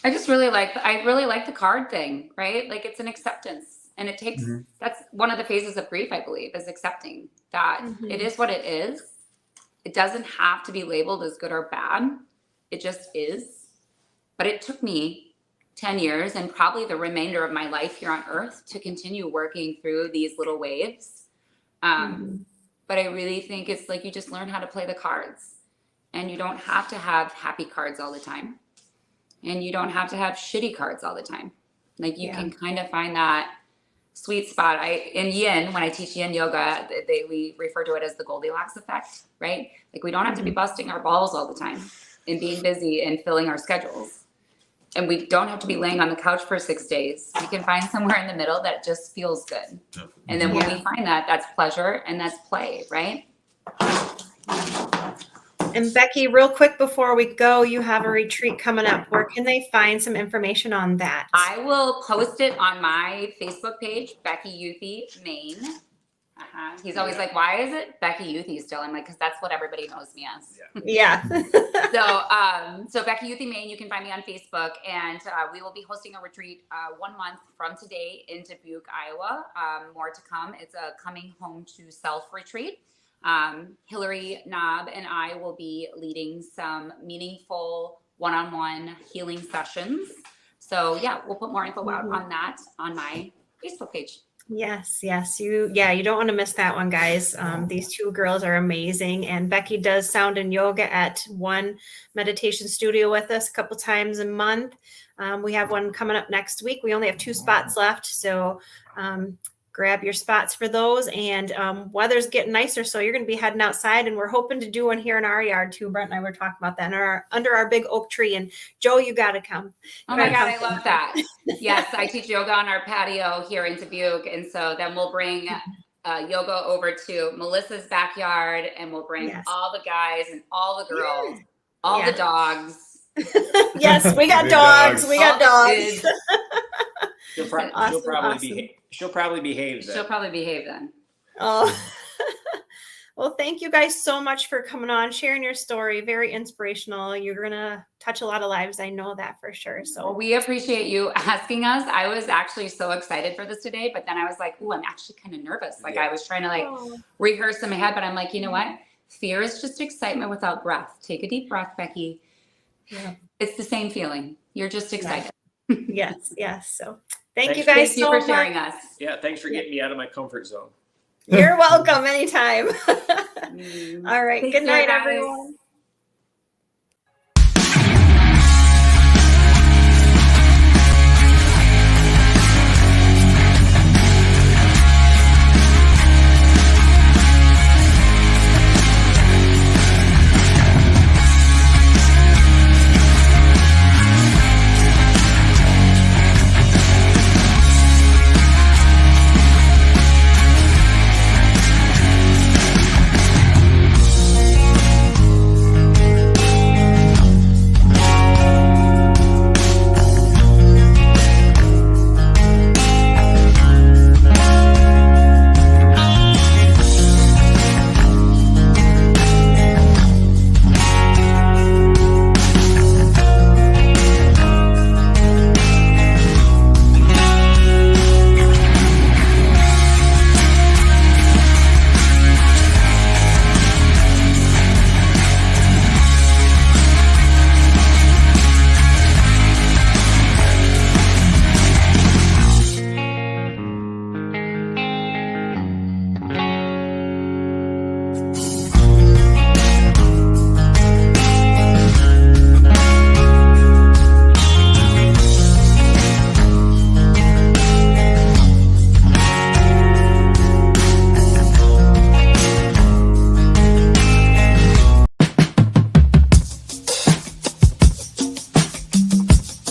I really like the card thing, right? Like, it's an acceptance, and it takes, that's one of the phases of grief, I believe, is accepting that it is what it is. It doesn't have to be labeled as good or bad. It just is. But it took me 10 years and probably the remainder of my life here on earth to continue working through these little waves. But I really think it's like, you just learn how to play the cards, and you don't have to have happy cards all the time. And you don't have to have shitty cards all the time. Like, you can kind of find that sweet spot. In yin, when I teach yin yoga, we refer to it as the Goldilocks effect, right? Like, we don't have to be busting our balls all the time and being busy and filling our schedules. And we don't have to be laying on the couch for 6 days. We can find somewhere in the middle that just feels good. And then when we find that, that's pleasure and that's play, right? And Becky, real quick before we go, you have a retreat coming up. Where can they find some information on that? I will post it on my Facebook page, Becky Youthy, Maine. He's always like, why is it Becky Youthy still? I'm like, because that's what everybody knows me as. Yeah. So Becky Youthy, Maine, you can find me on Facebook, and we will be hosting a retreat 1 month from today in Dubuque, Iowa. More to come. It's a coming home to self retreat. Hillary Knob and I will be leading some meaningful one-on-one healing sessions. So yeah, we'll put more info out on that on my Facebook page. Yes. You don't want to miss that one, guys. These two girls are amazing. And Becky does sound and yoga at one meditation studio with us a couple times a month. We have one coming up next week. We only have 2 spots left. So, grab your spots for those. And weather's getting nicer, so you're going to be heading outside, and we're hoping to do one here in our yard too. Brent and I were talking about that under our big oak tree. And Joe, you got to come. Oh my God, I love that. Yes, I teach yoga on our patio here in Dubuque, and so then we'll bring yoga over to Melissa's backyard, and we'll bring all the guys and all the girls, all the dogs. Yes, we got dogs. We got dogs. She'll probably behave then. She'll probably behave then. Oh, well, thank you guys so much for coming on, sharing your story. Very inspirational. You're going to touch a lot of lives. I know that for sure. So we appreciate you asking us. I was actually so excited for this today, but then I was like, I'm actually kind of nervous. Like I was trying to rehearse in my head, but I'm like, you know what? Fear is just excitement without breath. Take a deep breath, Becky. Yeah. It's the same feeling. You're just excited. Yes. So thanks you guys so much for sharing us. Yeah. Thanks for getting me out of my comfort zone. You're welcome anytime. All right. Good night, everyone.